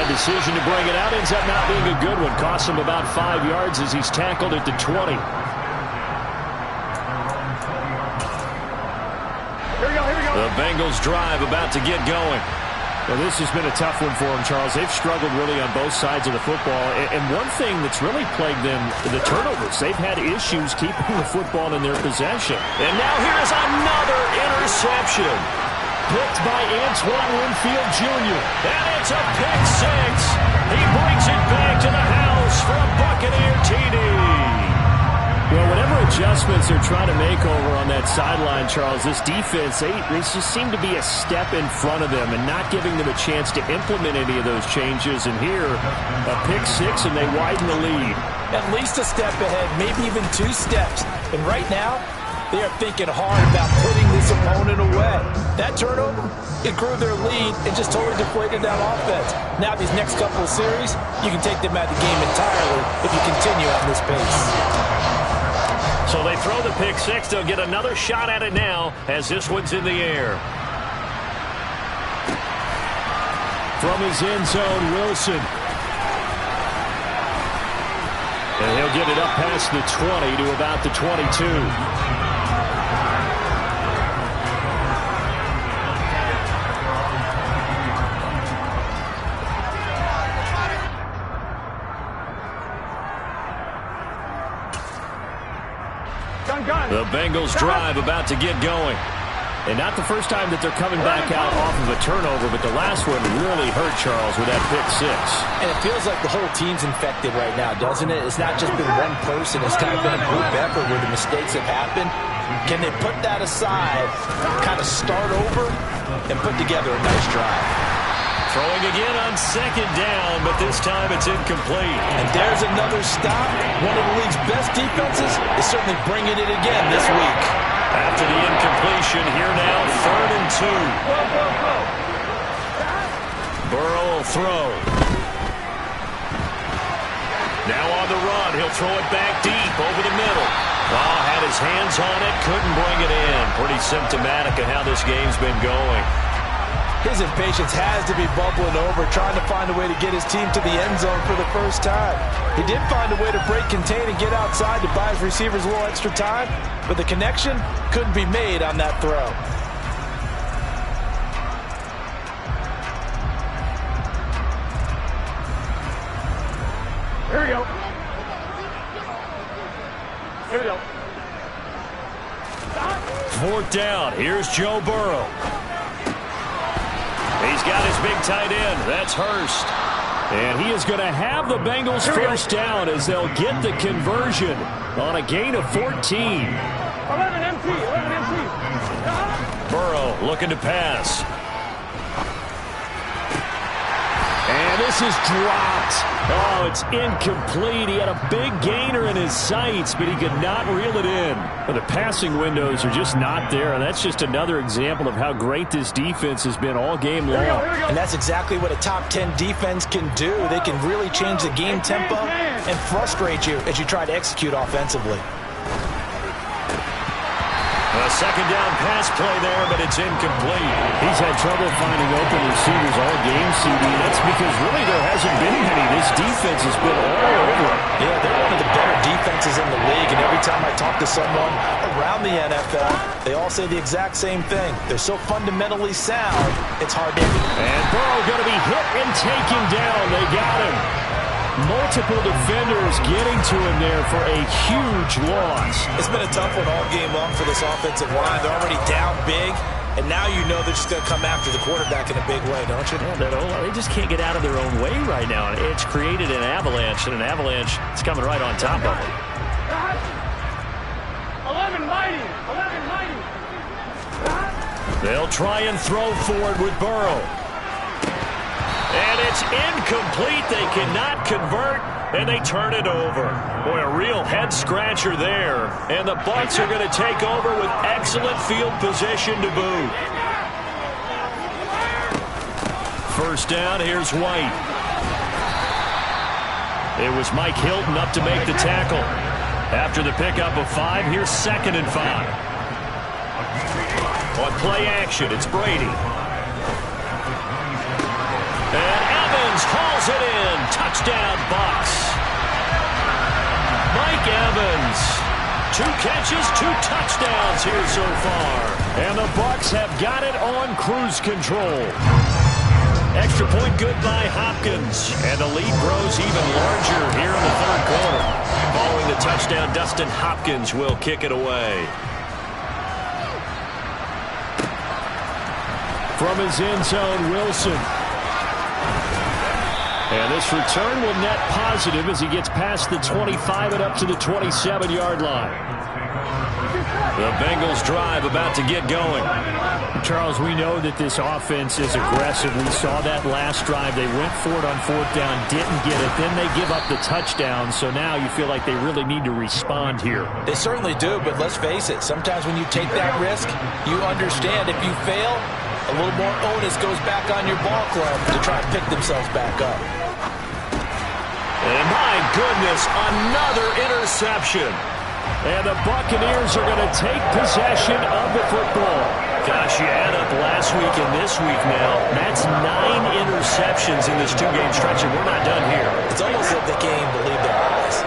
Bad decision to bring it out. Ends up not being a good one. Costs him about 5 yards as he's tackled at the 20. The Bengals drive about to get going. Well, this has been a tough one for them, Charles. They've struggled really on both sides of the football. And one thing that's really plagued them, the turnovers. They've had issues keeping the football in their possession. And now here's another interception. Picked by Antoine Winfield Jr. And it's a pick six. He brings it back to the house for a Buccaneer TD. Well, whatever adjustments they're trying to make over on that sideline, Charles, this defense, they just seem to be a step in front of them and not giving them a chance to implement any of those changes. And here, a pick six, and they widen the lead. At least a step ahead, maybe even 2 steps. And right now, they are thinking hard about putting this opponent away. That turnover, it grew their lead and just totally deflated that offense. Now these next couple of series, you can take them out of the game entirely if you continue on this pace. So they throw the pick six. They'll get another shot at it now as this one's in the air. From his end zone, Wilson. And he'll get it up past the 20 to about the 22. The Bengals drive about to get going. And not the first time that they're coming back out off of a turnover, but the last one really hurt Charles with that pick six. And it feels like the whole team's infected right now, doesn't it? It's not just been one person. It's kind of been a group effort where the mistakes have happened. Can they put that aside, kind of start over, and put together a nice drive? Throwing again on second down, but this time it's incomplete. And there's another stop. One of the league's best defenses is certainly bringing it again this week. After the incompletion, here now, 3rd and 2. Burrow will throw. Now on the run, he'll throw it back deep over the middle. Oh, had his hands on it, couldn't bring it in. Pretty symptomatic of how this game's been going. His impatience has to be bubbling over, trying to find a way to get his team to the end zone for the first time. He did find a way to break contain and get outside to buy his receivers a little extra time, but the connection couldn't be made on that throw. Here we go. Here we go. 4th down. Here's Joe Burrow. He's got his big tight end. That's Hurst. And he is going to have the Bengals first down as they'll get the conversion on a gain of 14. 11 MT. Burrow looking to pass. And this is dropped. Oh, it's incomplete. He had a big gainer in his sights, but he could not reel it in. But the passing windows are just not there, and that's just another example of how great this defense has been all game long. And that's exactly what a top 10 defense can do. They can really change the game tempo and frustrate you as you try to execute offensively. A second down pass play there, but it's incomplete. He's had trouble finding open receivers all game, CD. That's because really there hasn't been many. This defense has been all over it. Yeah, they're one of the better defenses in the league, and every time I talk to someone around the NFL, they all say the exact same thing. They're so fundamentally sound, it's hard to... And Burrow going to be hit and taken down. They got him. Multiple defenders getting to him there for a huge loss. It's been a tough one all game long for this offensive line. They're already down big, and now you know they're just going to come after the quarterback in a big way, don't you? Yeah, they just can't get out of their own way right now. It's created an avalanche, and an avalanche is coming right on top of it. 11 mighty. They'll try and throw forward with Burrow. And it's incomplete. They cannot convert, and they turn it over. Boy, a real head-scratcher there. And the Bucs are going to take over with excellent field position to boot. First down, here's White. It was Mike Hilton up to make the tackle. After the pickup of 5, here's 2nd and 5. On play action, it's Brady. And Evans hauls touchdown Bucs. Mike Evans, 2 catches, 2 touchdowns here so far. And the Bucs have got it on cruise control. Extra point good by Hopkins. And the lead grows even larger here in the third quarter. Following the touchdown, Dustin Hopkins will kick it away. From his end zone, Wilson. And this return will net positive as he gets past the 25 and up to the 27-yard line. The Bengals drive about to get going. Charles, we know that this offense is aggressive. We saw that last drive. They went for it on 4th down, didn't get it. Then they give up the touchdown. So now you feel like they really need to respond here. They certainly do, but let's face it. Sometimes when you take that risk, you understand if you fail, a little more onus goes back on your ball club to try and pick themselves back up. And my goodness, another interception. And the Buccaneers are going to take possession of the football. Gosh, you add up last week and this week now. That's 9 interceptions in this 2-game stretch, and we're not done here. It's almost like they can't even believe their eyes.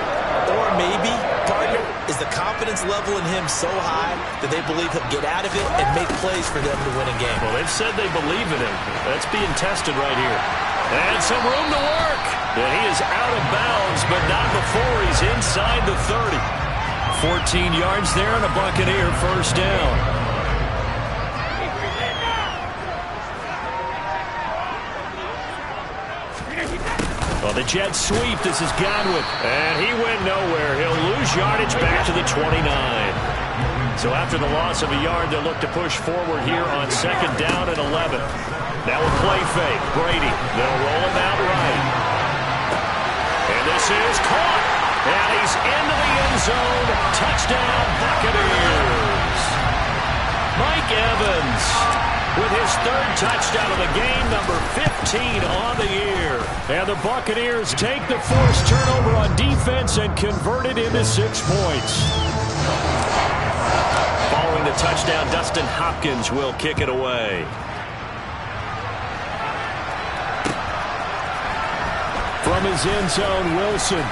Or maybe, partner, is the confidence level in him so high that they believe he'll get out of it and make plays for them to win a game. Well, they've said they believe in him. That's being tested right here. And some room to work. And he is out of bounds, but not before he's inside the 30. 14 yards there and a Buccaneer first down. Well, the jet sweep. This is Godwin. And he went nowhere. He'll lose yardage back to the 29. So after the loss of a yard, they'll look to push forward here on 2nd down and 11. Now a play fake. Brady. They'll roll him out right. And this is caught. And he's into the end zone. Touchdown, Buccaneers. Mike Evans with his 3rd touchdown of the game, number 15 on the year. And the Buccaneers take the forced turnover on defense and convert it into 6 points. Following the touchdown, Dustin Hopkins will kick it away. From his end zone, Wilson.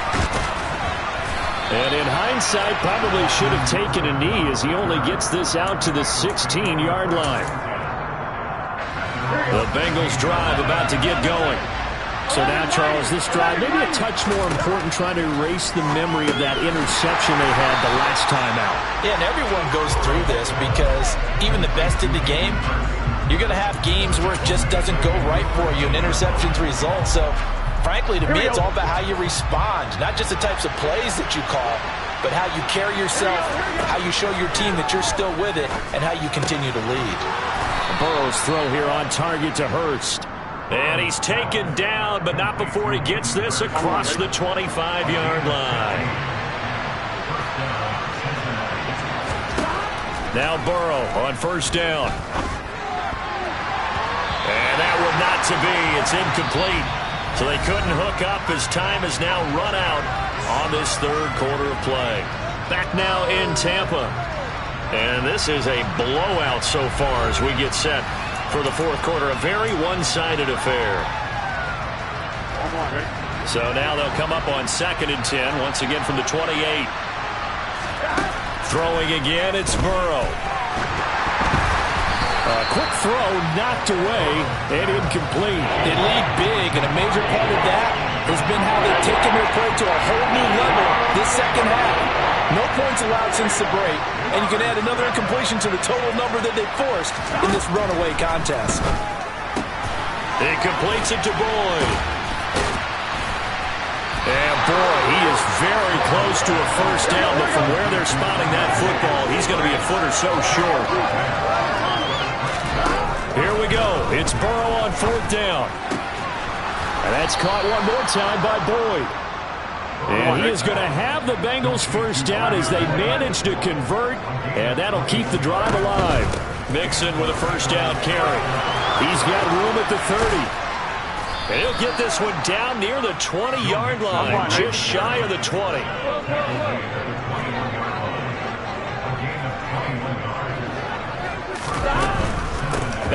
And in hindsight, probably should have taken a knee as he only gets this out to the 16-yard line. The Bengals drive about to get going. So now, Charles, this drive maybe a touch more important, trying to erase the memory of that interception they had the last time out. Yeah, and everyone goes through this because even the best in the game, you're going to have games where it just doesn't go right for you and interceptions result. So, frankly, to me, it's all about how you respond, not just the types of plays that you call, but how you carry yourself, how you show your team that you're still with it, and how you continue to lead. Burrow's throw here on target to Hurst. And he's taken down, but not before he gets this across the 25-yard line. Now Burrow on 1st down. And that one not to be. It's incomplete. So they couldn't hook up as time has now run out on this 3rd quarter of play. Back now in Tampa. And this is a blowout so far as we get set for the 4th quarter. A very one-sided affair. So now they'll come up on 2nd and 10, once again from the 28. Throwing again, it's Burrow. A quick throw knocked away and incomplete. They lead big, and a major part of that has been how they've taken their play to a whole new level this second half. No points allowed since the break, and you can add another incompletion to the total number that they forced in this runaway contest. He completes it to Boyd. And boy, he is very close to a first down, but from where they're spotting that football, he's going to be a foot or so short. Here we go. It's Burrow on 4th down. And that's caught one more time by Boyd. And he is going to have the Bengals first down as they manage to convert, and that'll keep the drive alive. Mixon with a first down carry. He's got room at the 30. And he'll get this one down near the 20-yard line, just shy of the 20.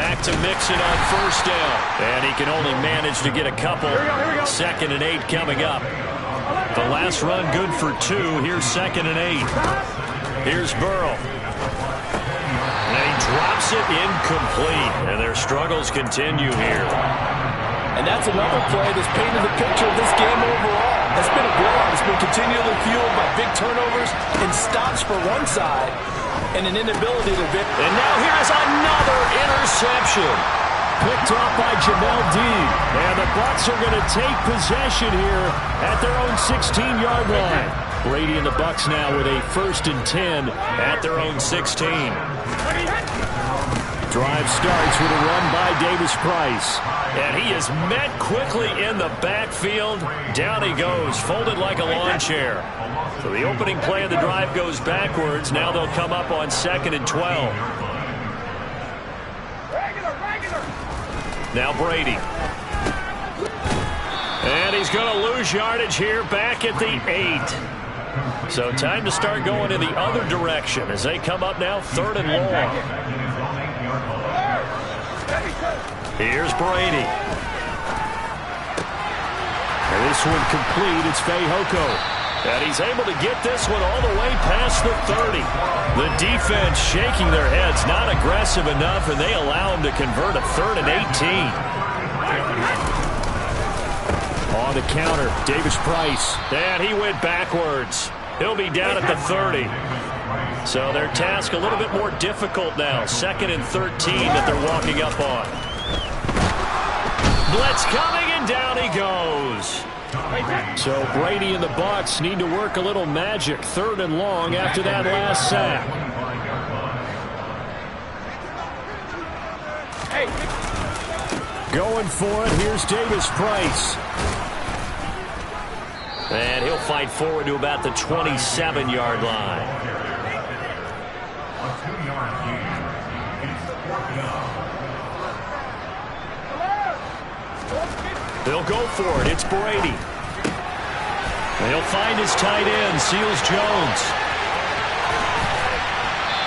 Back to Mixon on first down. And he can only manage to get a couple. Here we go. 2nd and 8 coming up. The last run good for 2. Here's 2nd and 8. Here's Burrow. And he drops it incomplete. And their struggles continue here. And that's another play that's painted the picture of this game overall. It's been a blowout. It's been continually fueled by big turnovers and stops for one side and an inability to victory. And now here's another interception. Picked off by Jamel Dean. And the Bucs are going to take possession here at their own 16-yard line. Brady and the Bucs now with a 1st and 10 at their own 16. Drive starts with a run by Davis Price. And he is met quickly in the backfield. Down he goes, folded like a lawn chair. So the opening play of the drive goes backwards. Now they'll come up on 2nd and 12. Now Brady. And he's going to lose yardage here back at the 8. So time to start going in the other direction as they come up now 3rd and long. Here's Brady. And this one complete. It's Fehoko. And he's able to get this one all the way past the 30. The defense shaking their heads, not aggressive enough, and they allow him to convert a 3rd and 18. On the counter, Davis Price. And he went backwards. He'll be down at the 30. So their task a little bit more difficult now. 2nd and 13 that they're walking up on. Blitz coming, and down he goes. So Brady and the Bucs need to work a little magic. 3rd and long after that last sack. Going for it. Here's Davis Price. And he'll fight forward to about the 27-yard line. They'll go for it. It's Brady. He'll find his tight end, Seals Jones.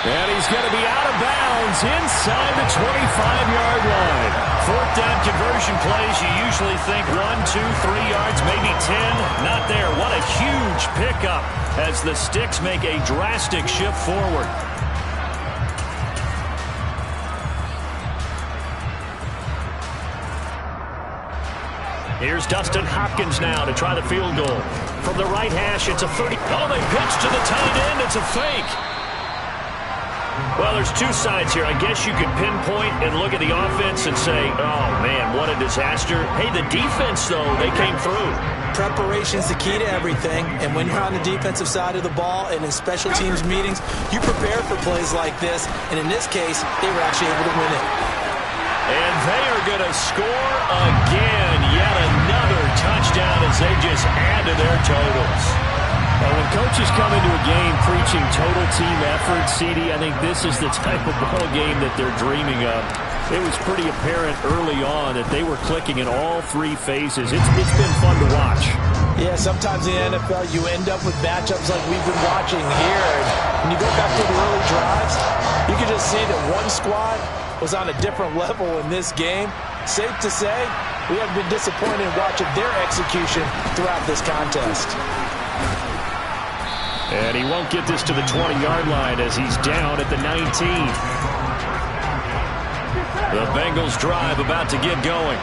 And he's going to be out of bounds inside the 25-yard line. 4th down conversion plays, you usually think 1, 2, 3 yards, maybe 10. Not there. What a huge pickup as the Sticks make a drastic shift forward. Here's Dustin Hopkins now to try the field goal. From the right hash, it's a 30. Oh, they pitch to the tight end. It's a fake. Well, there's two sides here. I guess you could pinpoint and look at the offense and say, oh, man, what a disaster. Hey, the defense, though, they came through. Preparation's the key to everything, and when you're on the defensive side of the ball and in special teams meetings, you prepare for plays like this, and in this case, they were actually able to win it. And they are going to score again. Yet another touchdown as they just add to their totals. Well, when coaches come into a game preaching total team effort, CD, I think this is the type of ball game that they're dreaming of. It was pretty apparent early on that they were clicking in all 3 phases. It's been fun to watch. Yeah, sometimes in the NFL you end up with matchups like we've been watching here. And when you go back to the early drives, you can just see that one squad was on a different level in this game. Safe to say, we haven't been disappointed in watching their execution throughout this contest. And he won't get this to the 20-yard line as he's down at the 19. The Bengals drive about to get going.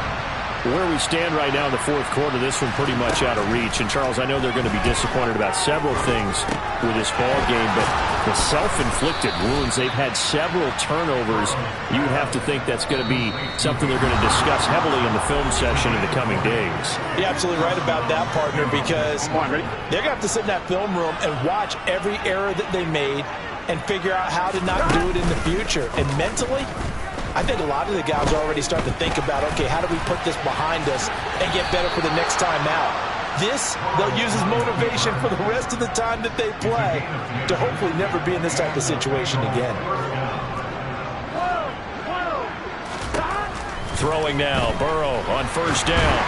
Where we stand right now in the 4th quarter, this one pretty much out of reach. And, Charles, I know they're going to be disappointed about several things with this ball game, but the self-inflicted wounds, they've had several turnovers. You would have to think that's going to be something they're going to discuss heavily in the film session in the coming days. You're absolutely right about that, partner, because they're going to have to sit in that film room and watch every error that they made and figure out how to not do it in the future. And mentally, I think a lot of the guys are already starting to think about, okay, how do we put this behind us and get better for the next time out? This, they'll use as motivation for the rest of the time that they play to hopefully never be in this type of situation again. Throwing now, Burrow on first down.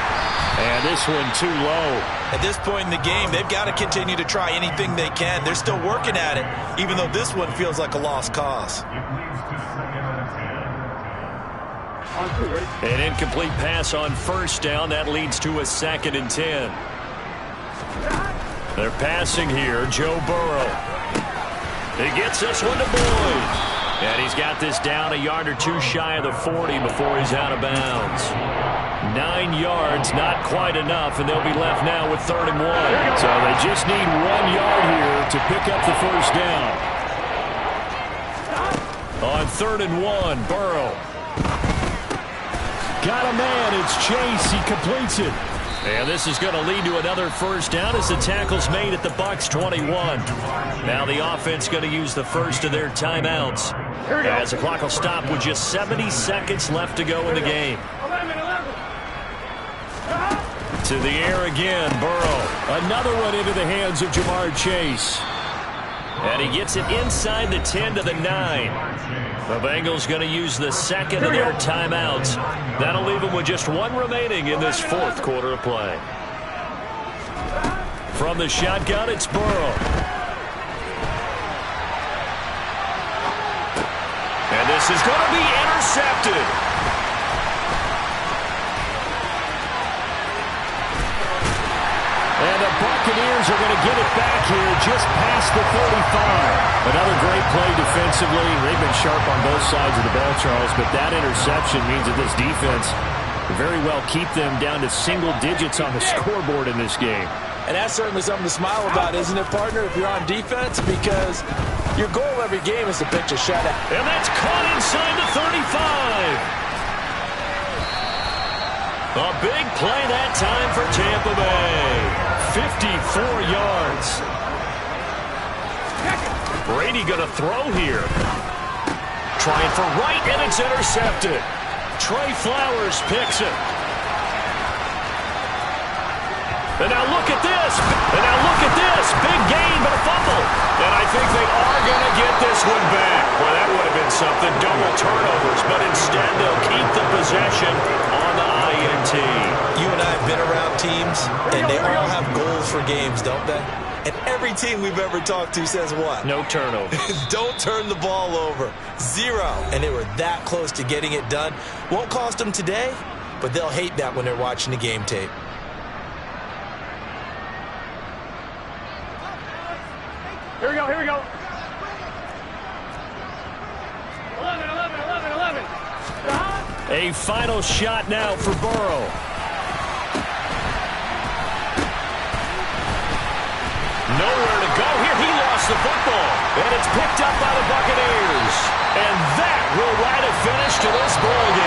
And this one too low. At this point in the game, they've got to continue to try anything they can. They're still working at it, even though this one feels like a lost cause. On 2, ready? An incomplete pass on first down. That leads to a 2nd and 10. They're passing here. Joe Burrow. He gets this one to Boyd. And he's got this down a yard or two shy of the 40 before he's out of bounds. 9 yards, not quite enough, and they'll be left now with 3rd and 1. So they just need 1 yard here to pick up the first down. On 3rd and 1, Burrow. Got a man. It's Chase. He completes it. And this is going to lead to another first down as the tackle's made at the Bucs 21. Now the offense going to use the first of their timeouts as the clock will stop with just 70 seconds left to go in the game. 11. To the air again, Burrow. Another one into the hands of Jamar Chase. And he gets it inside the 10 to the 9. The Bengals going to use the second of their timeouts. That'll leave them with just 1 remaining in this 4th quarter of play. From the shotgun, it's Burrow. And this is going to be intercepted. And the Buccaneers are going to get it back here just past the 35. Another great play defensively. They've been sharp on both sides of the ball, Charles, but that interception means that this defense will very well keep them down to single digits on the scoreboard in this game. And that's certainly something to smile about, isn't it, partner, if you're on defense? Because your goal every game is to pitch a shutout. And that's caught inside the 35. A big play that time for Tampa Bay. 54 yards. Brady going to throw here. Trying for right, and it's intercepted. Trey Flowers picks it. And now look at this. Big gain, but a fumble. And I think they are going to get this one back. Well, that would have been something. Double turnovers, but instead they'll keep the possession on the INT. You and I have been around teams, and they all have goals for games, don't they? And every team we've ever talked to says what? No turnovers. Don't turn the ball over. 0. And they were that close to getting it done. Won't cost them today, but they'll hate that when they're watching the game tape. Here we go. 11. A final shot now for Burrow. Nowhere to go here. He lost the football. And it's picked up by the Buccaneers. And that will write a finish to this ball game.